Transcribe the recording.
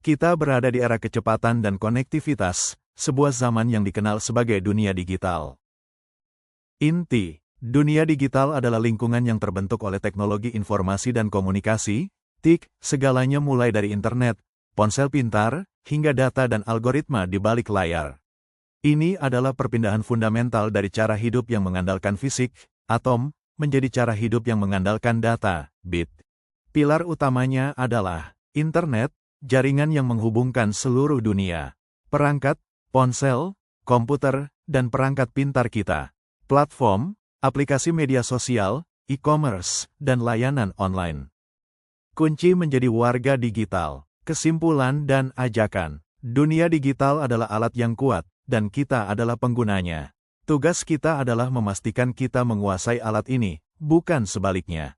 Kita berada di era kecepatan dan konektivitas, sebuah zaman yang dikenal sebagai dunia digital. Inti, dunia digital adalah lingkungan yang terbentuk oleh teknologi informasi dan komunikasi, TIK, segalanya mulai dari internet, ponsel pintar, hingga data dan algoritma di balik layar. Ini adalah perpindahan fundamental dari cara hidup yang mengandalkan fisik, atom, menjadi cara hidup yang mengandalkan data, bit. Pilar utamanya adalah internet, jaringan yang menghubungkan seluruh dunia, perangkat, ponsel, komputer, dan perangkat pintar kita, platform, aplikasi media sosial, e-commerce, dan layanan online. Kunci menjadi warga digital, kesimpulan dan ajakan. Dunia digital adalah alat yang kuat, dan kita adalah penggunanya. Tugas kita adalah memastikan kita menguasai alat ini, bukan sebaliknya.